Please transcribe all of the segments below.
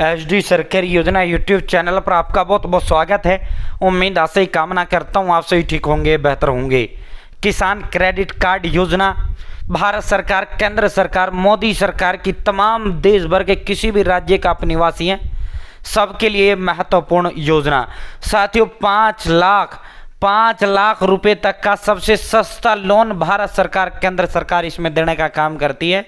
HD सरकारी योजना YouTube channel पर आपका बहुत बहुत स्वागत है। उम्मीद आशा ही कामना करता हूँ आप सभी ठीक होंगे, बेहतर होंगे। किसान क्रेडिट कार्ड योजना भारत सरकार, केंद्र सरकार, मोदी सरकार की तमाम देश भर के किसी भी राज्य का आप निवासी हैं सबके लिए महत्वपूर्ण योजना। साथियों 5 लाख रुपए तक का सबसे सस्ता लोन भारत सरकार, केंद्र सरकार इसमें देने का काम करती है।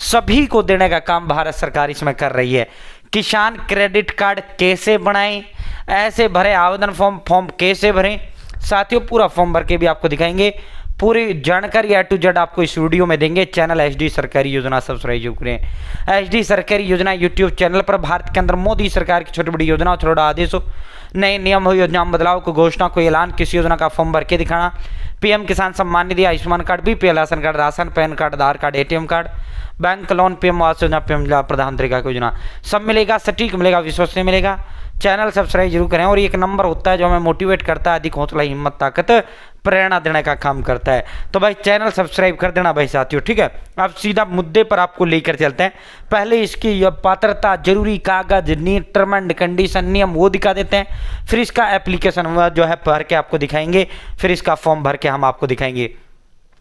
सभी को देने का काम भारत सरकार इसमें कर रही है। किसान क्रेडिट कार्ड कैसे बनाएं, ऐसे भरे आवेदन फॉर्म कैसे भरें, साथियों पूरा फॉर्म भर के भी आपको दिखाएंगे। पूरी जानकारी A to Z आपको इस वीडियो में देंगे। चैनल एचडी सरकारी योजना सब्सक्राइब करें। एचडी सरकारी योजना यूट्यूब चैनल पर भारत के अंदर मोदी सरकार की छोटी बड़ी योजना, छोटा आदेशों, नए नियम हो, योजना बदलाव को घोषणा को ऐलान, किसी योजना का फॉर्म भर के दिखाना, PM Kisan Samman Nidhi, Ayushman card, BPL ration card, ration, PAN card, Aadhaar card, ATM card, bank loan, PM Awas Yojana, PM प्रधानमंत्री का योजना, सब मिलेगा, सटीक मिलेगा, विश्वसनीय मिलेगा। चैनल सब्सक्राइब जरूर करें। और एक नंबर होता है जो हमें मोटिवेट करता है, अधिक हौसला, हिम्मत, ताकत, प्रेरणा देने का काम करता है। तो भाई चैनल सब्सक्राइब कर देना भाई साथियों, ठीक है। अब सीधा मुद्दे पर आपको लेकर चलते हैं। पहले इसकी पात्रता, जरूरी कागज, टर्म एंड कंडीशन, नियम वो दिखा देते हैं। फिर इसका एप्लीकेशन जो है भर के आपको दिखाएंगे। फिर इसका फॉर्म भर के हम आपको दिखाएंगे।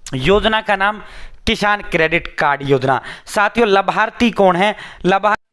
योजना का नाम किसान क्रेडिट कार्ड योजना। साथियों लाभार्थी कौन है? लाभार्थी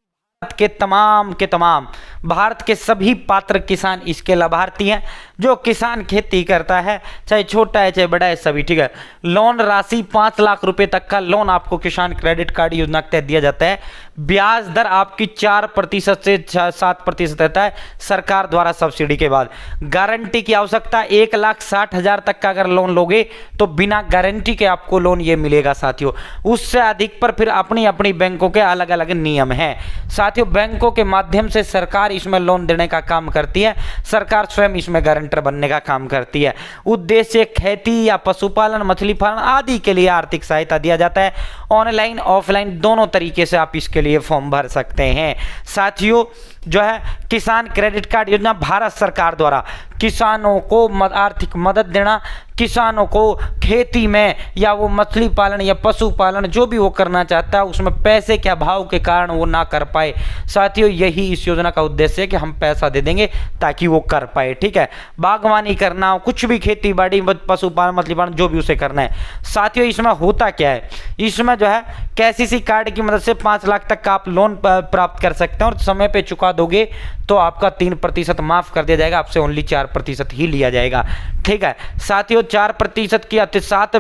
के तमाम भारत के सभी पात्र किसान इसके लाभार्थी हैं। जो किसान खेती करता है, चाहे छोटा है चाहे बड़ा है, सभी, ठीक है। लोन राशि 5 लाख रुपए तक का लोन आपको किसान क्रेडिट कार्ड योजना के तहत दिया जाता है। ब्याज दर आपकी 4% से 7% रहता है सरकार द्वारा सब्सिडी के बाद। गारंटी की आवश्यकता 1,60,000 तक का अगर लोन लोगे तो बिना गारंटी के आपको लोन ये मिलेगा साथियों। उससे अधिक पर फिर अपनी अपनी बैंकों के अलग अलग नियम हैं साथियों। बैंकों के माध्यम से सरकार इसमें लोन देने का काम करती है। सरकार स्वयं इसमें गारंटर बनने का काम करती है। उद्देश्य खेती या पशुपालन, मछली पालन आदि के लिए आर्थिक सहायता दिया जाता है। ऑनलाइन ऑफलाइन दोनों तरीके से आप इसके लिए फॉर्म भर सकते हैं साथियों। जो है किसान क्रेडिट कार्ड योजना भारत सरकार द्वारा किसानों को आर्थिक मदद देना, किसानों को खेती में या वो मछली पालन या पशुपालन जो भी वो करना चाहता है उसमें पैसे के अभाव के कारण वो ना कर पाए साथियों, यही इस योजना का उद्देश्य है कि हम पैसा दे देंगे ताकि वो कर पाए, ठीक है। बागवानी करना हो, कुछ भी खेती बाड़ी, पशुपालन, मछली पालन जो भी उसे करना है साथियों। इसमें होता क्या है, इसमें जो है केसीसी कार्ड की मदद से 5 लाख तक का आप लोन प्राप्त कर सकते हैं और समय पे चुका दोगे तो आपका 3% माफ कर दिया जाएगा, आपसे ओनली 4% ही लिया जाएगा, ठीक है साथियों। 4% की अतिसात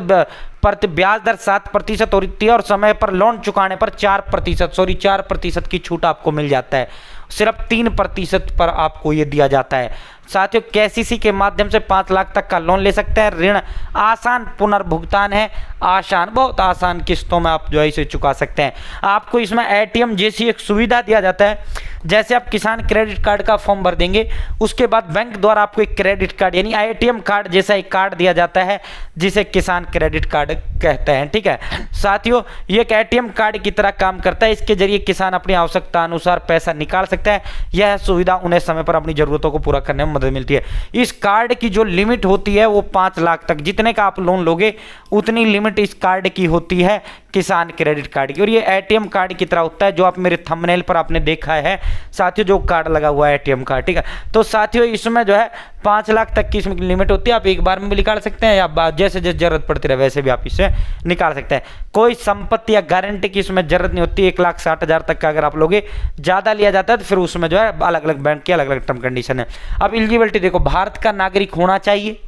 ब्याज दर 7% होती है और समय पर लोन चुकाने पर 4% की छूट आपको मिल जाता है। सिर्फ 3% पर आपको ये दिया जाता है साथियों। केसीसी के माध्यम से 5 लाख तक का लोन ले सकते हैं। ऋण आसान पुनर्भुगतान है, आसान, बहुत आसान किस्तों में आप जो है इसे चुका सकते हैं। आपको इसमें एटीएम जैसी एक सुविधा दिया जाता है। जैसे आप किसान क्रेडिट कार्ड का फॉर्म भर देंगे उसके बाद बैंक द्वारा आपको एक क्रेडिट कार्ड यानी एटीएम कार्ड जैसा एक कार्ड दिया जाता है जिसे किसान क्रेडिट कार्ड कहते हैं, ठीक है साथियों। ये एक एटीएम कार्ड की तरह काम करता है। इसके जरिए किसान अपनी आवश्यकता अनुसार पैसा निकाल सकता है। यह सुविधा उन्हें समय पर अपनी जरूरतों को पूरा करने में मदद मिलती है। इस कार्ड की जो लिमिट होती है वो 5 लाख तक, जितने का आप लोन लोगे उतनी लिमिट इस कार्ड की होती है किसान क्रेडिट कार्ड की। और ये एटीएम कार्ड की तरह होता है जो आप मेरे थंबनेल पर आपने देखा है साथियों, जो कार्ड लगा हुआ है एटीएम कार्ड, ठीक है। तो साथियों इसमें जो है 5 लाख तक की इसमें लिमिट होती है। आप एक बार में भी निकाल सकते हैं या जैसे जैसे जरूरत पड़ती है वैसे भी आप इससे निकाल सकते हैं। कोई संपत्ति या गारंटी की इसमें जरूरत नहीं होती। 1,60,000 तक का अगर आप लोगे, ज़्यादा लिया जाता है तो फिर उसमें जो है अलग अलग बैंक की अलग अलग टर्म कंडीशन है। अब एलिजिबिलिटी देखो, भारत का नागरिक होना चाहिए,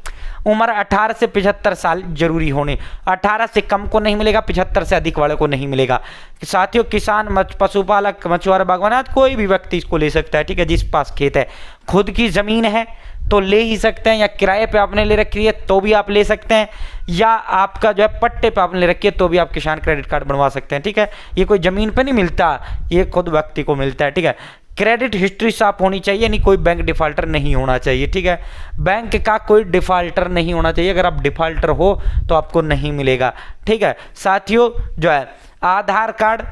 उम्र 18 से 75 साल जरूरी होने, 18 से कम को नहीं मिलेगा, 75 से अधिक वाले को नहीं मिलेगा साथियों। किसान, पशुपालक, मछुआरा, बागवान कोई भी व्यक्ति इसको ले सकता है, ठीक है। जिस पास खेत है, खुद की जमीन है तो ले ही सकते हैं, या किराए पे आपने ले रखी है तो भी आप ले सकते हैं, या आपका जो है पट्टे पे आपने रखी है तो भी आप किसान क्रेडिट कार्ड बनवा सकते हैं, ठीक है। ये कोई जमीन पे नहीं मिलता, ये खुद व्यक्ति को मिलता है, ठीक है। क्रेडिट हिस्ट्री साफ होनी चाहिए, यानी कोई बैंक डिफाल्टर नहीं होना चाहिए, ठीक है। बैंक का कोई डिफाल्टर नहीं होना चाहिए। अगर आप डिफाल्टर हो तो आपको नहीं मिलेगा, ठीक है साथियों। जो है आधार कार्ड,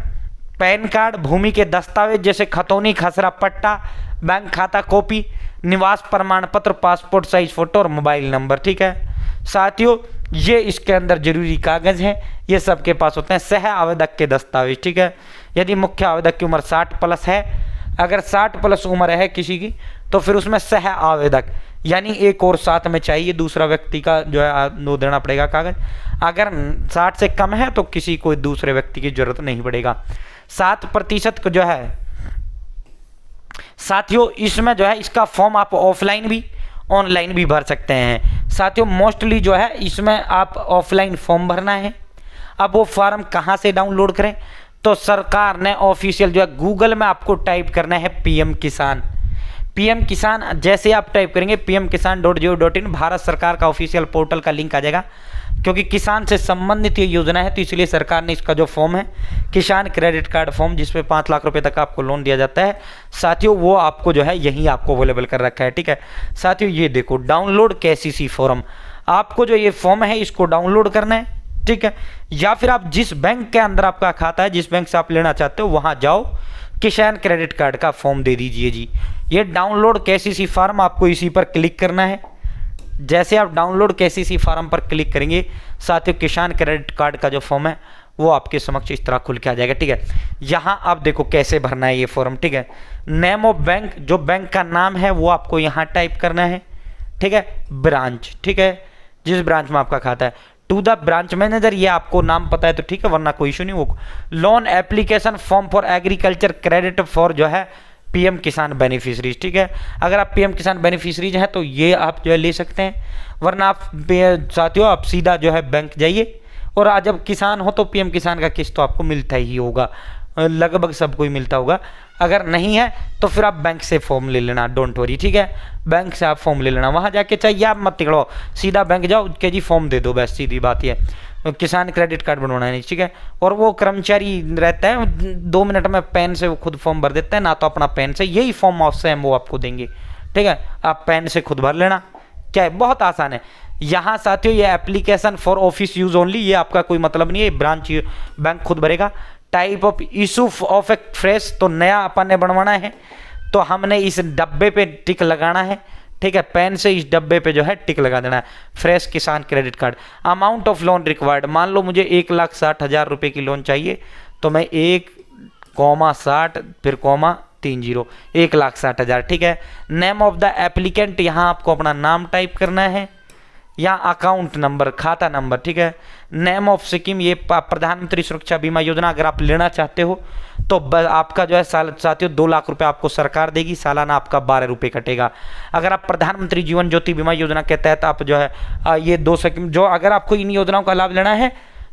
पैन कार्ड, भूमि के दस्तावेज जैसे खतौनी, खसरा पट्टा, बैंक खाता कॉपी, निवास प्रमाण पत्र, पासपोर्ट साइज फोटो और मोबाइल नंबर, ठीक है साथियों। ये इसके अंदर जरूरी कागज हैं, ये सबके पास होते हैं। सह आवेदक के दस्तावेज, ठीक है। यदि मुख्य आवेदक की उम्र 60+ है, अगर 60 प्लस उम्र है किसी की तो फिर उसमें सह आवेदक यानी एक और साथ में चाहिए, दूसरा व्यक्ति का जो है वो देना पड़ेगा कागज। अगर 60 से कम है तो किसी कोई दूसरे व्यक्ति की जरूरत नहीं पड़ेगा। 7% को जो है साथियों इसमें जो है इसका फॉर्म आप ऑफलाइन भी ऑनलाइन भी भर सकते हैं। साथियों मोस्टली जो है इसमें आप ऑफलाइन फॉर्म भरना है। अब वो फॉर्म कहाँ से डाउनलोड करें, तो सरकार ने ऑफिशियल जो है गूगल में आपको टाइप करना है पीएम किसान। पीएम किसान जैसे आप टाइप करेंगे pmkisan.gov.in भारत सरकार का ऑफिशियल पोर्टल का लिंक आ जाएगा। क्योंकि किसान से संबंधित ये योजना है तो इसलिए सरकार ने इसका जो फॉर्म है किसान क्रेडिट कार्ड फॉर्म जिसपे 5 लाख रुपए तक आपको लोन दिया जाता है साथियों, वो आपको जो है यही आपको अवेलेबल कर रखा है। ठीक है साथियों, ये देखो डाउनलोड केसीसी फॉर्म, आपको जो ये फॉर्म है इसको डाउनलोड करना है। ठीक है, या फिर आप जिस बैंक के अंदर आपका खाता है, जिस बैंक से आप लेना चाहते हो वहां जाओ, किसान क्रेडिट कार्ड का फॉर्म दे दीजिए जी। ये डाउनलोड केसीसी फॉर्म आपको इसी पर क्लिक करना है। जैसे आप डाउनलोड केसीसी फॉर्म पर क्लिक करेंगे साथियों, किसान क्रेडिट कार्ड का जो फॉर्म है वो आपके समक्ष इस तरह खुल के आ जाएगा। ठीक है, यहाँ आप देखो कैसे भरना है ये फॉर्म। ठीक है, नेम ऑफ बैंक, जो बैंक का नाम है वो आपको यहाँ टाइप करना है। ठीक है, ब्रांच, ठीक है जिस ब्रांच में आपका खाता है, टू द ब्रांच मैनेजर, ये आपको नाम पता है तो ठीक है, वरना कोई इशू नहीं। वो loan application form for agriculture credit for जो है पीएम किसान बेनिफिशरीज। ठीक है, अगर आप पीएम किसान बेनिफिशरीज हैं तो ये आप जो है ले सकते हैं, वरना आप साथियों आप सीधा जो है बैंक जाइए। और आज जब किसान हो तो पीएम किसान का किस्त तो आपको मिलता ही होगा, लगभग सबको ही मिलता होगा। अगर नहीं है तो फिर आप बैंक से फॉर्म ले लेना, डोंट वरी। ठीक है, बैंक से आप फॉर्म ले लेना, वहाँ जाके चाहिए आप मत टिकड़ो, सीधा बैंक जाओ के जी फॉर्म दे दो, बस सीधी बात ये। किसान क्रेडिट कार्ड बनवाना है, ठीक है। और वो कर्मचारी रहता है 2 मिनट में पेन से वो खुद फॉर्म भर देता है, ना तो अपना पेन से, यही फॉर्म ऑफ है वो आपको देंगे। ठीक है, आप पेन से खुद भर लेना, क्या है, बहुत आसान है। यहाँ साथियों ये application for office use only, ये आपका कोई मतलब नहीं है, ब्रांच बैंक खुद भरेगा। Type of issue of A fresh, तो नया अपन ने बनवाना है तो हमने इस डब्बे पे टिक लगाना है। ठीक है, पेन से इस डब्बे पे जो है टिक लगा देना है, फ्रेश किसान credit card. Amount of loan required, मान लो मुझे 1,60,000 रुपये की लोन चाहिए तो मैं 1,60 फिर कॉमा 30 1,60,000। ठीक है, नेम ऑफ द एप्लीकेंट, यहाँ आपको अपना नाम टाइप करना है या अकाउंट नंबर, खाता नंबर। ठीक है, नेम ऑफ स्कीम, ये प्रधानमंत्री सुरक्षा बीमा योजना अगर आप लेना चाहते हो तो आपका जो है साथियों 2 लाख रुपए आपको सरकार देगी, सालाना आपका 12 रुपये कटेगा। अगर आप प्रधानमंत्री जीवन ज्योति बीमा योजना के तहत आप जो है ये 2 स्कीम, जो अगर आपको इन योजनाओं का लाभ लेना है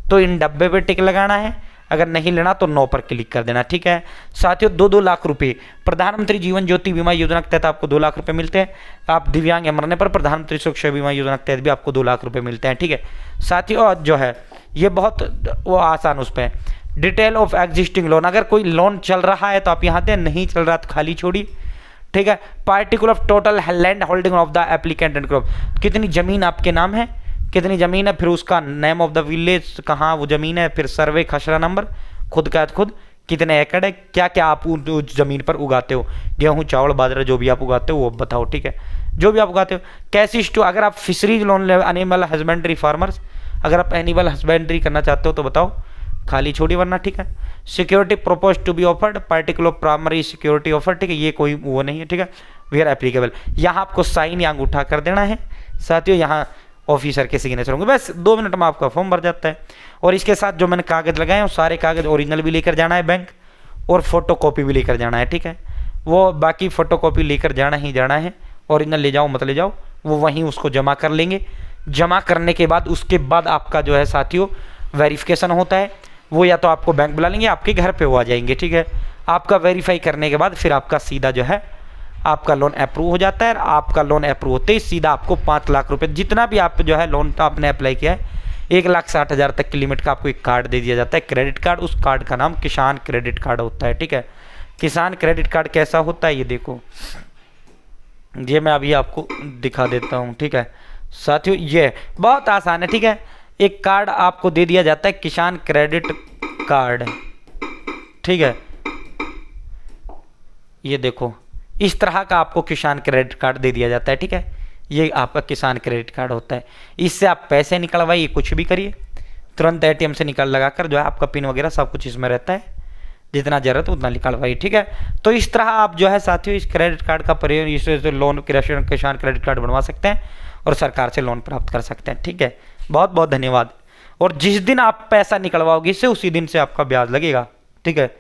तो इन डब्बे पे टिक लगाना है, अगर नहीं लेना तो 9 पर क्लिक कर देना। ठीक है साथियों, 2-2 लाख रुपए प्रधानमंत्री जीवन ज्योति बीमा योजना के तहत आपको 2 लाख रुपए मिलते हैं। आप दिव्यांग या मरने पर प्रधानमंत्री सुरक्षा बीमा योजना के तहत भी आपको 2 लाख रुपए मिलते हैं। ठीक है साथियों, जो है ये बहुत वो आसान उस पर। डिटेल ऑफ एग्जिस्टिंग लोन, अगर कोई लोन चल रहा है तो आप यहाँ दें, नहीं चल रहा तो खाली छोड़ी। ठीक है, particular total land holding of the applicant and crop, कितनी जमीन आपके नाम है, कितनी ज़मीन है, फिर उसका नेम ऑफ द विलेज, कहाँ वो ज़मीन है, फिर सर्वे खसरा नंबर, खुद का खुद, कितने एकड़ है, क्या क्या आप उस ज़मीन पर उगाते हो, गेहूँ चावल बाजरा जो भी आप उगाते हो वो बताओ। ठीक है, जो भी आप उगाते हो। कैसिस टू, अगर आप फिशरीज लोन ले, एनिमल हस्बेंड्री फार्मर्स, अगर आप एनिमल हस्बेंड्री करना चाहते हो तो बताओ, खाली छोड़ी वरना। ठीक है, security propose to be offered, particular primary security offer. ठीक है, ये कोई वो नहीं है। ठीक है, वी आर एप्लीकेबल, यहाँ आपको साइन या अंगूठा कर देना है साथियों, यहाँ ऑफिसर के सिग्नेचर होंगे, बस 2 मिनट में आपका फॉर्म भर जाता है। और इसके साथ जो मैंने कागज लगाए हैं वो सारे कागज ओरिजिनल भी लेकर जाना है बैंक, और फोटोकॉपी भी लेकर जाना है। ठीक है, वो बाकी फोटोकॉपी लेकर जाना ही जाना है, ओरिजिनल ले जाओ मत ले जाओ, वो वहीं उसको जमा कर लेंगे। जमा करने के बाद उसके बाद आपका जो है साथियों वेरिफिकेशन होता है, वो या तो आपको बैंक बुला लेंगे, आपके घर पे वो आ जाएंगे। ठीक है, आपका वेरीफाई करने के बाद फिर आपका सीधा जो है आपका लोन अप्रूव हो जाता है। आपका लोन अप्रूव होते ही सीधा आपको 5 लाख रुपए, जितना भी आप जो है लोन का आपने अप्लाई किया है, 1,60,000 तक की लिमिट का आपको एक कार्ड दे दिया जाता है, क्रेडिट कार्ड। उस कार्ड का नाम किसान क्रेडिट कार्ड होता है। ठीक है, किसान क्रेडिट कार्ड कैसा होता है ये देखो, ये मैं अभी आपको दिखा देता हूँ। ठीक है साथियों, ये बहुत आसान है। ठीक है, एक कार्ड आपको दे दिया जाता है किसान क्रेडिट कार्ड। ठीक है, ये देखो इस तरह का आपको किसान क्रेडिट कार्ड दे दिया जाता है। ठीक है, ये आपका किसान क्रेडिट कार्ड होता है। इससे आप पैसे निकलवाइए, कुछ भी करिए, तुरंत एटीएम से निकाल लगाकर जो है आपका पिन वगैरह सब कुछ इसमें रहता है। जितना ज़रूरत उतना निकलवाइए, ठीक है। तो इस तरह आप जो है साथियों इस क्रेडिट कार्ड का प्रयोग इससे लोन किसान क्रेडिट कार्ड बनवा सकते हैं और सरकार से लोन प्राप्त कर सकते हैं, ठीक है। बहुत बहुत धन्यवाद। और जिस दिन आप पैसा निकलवाओगे इससे उसी दिन से आपका ब्याज लगेगा, ठीक है।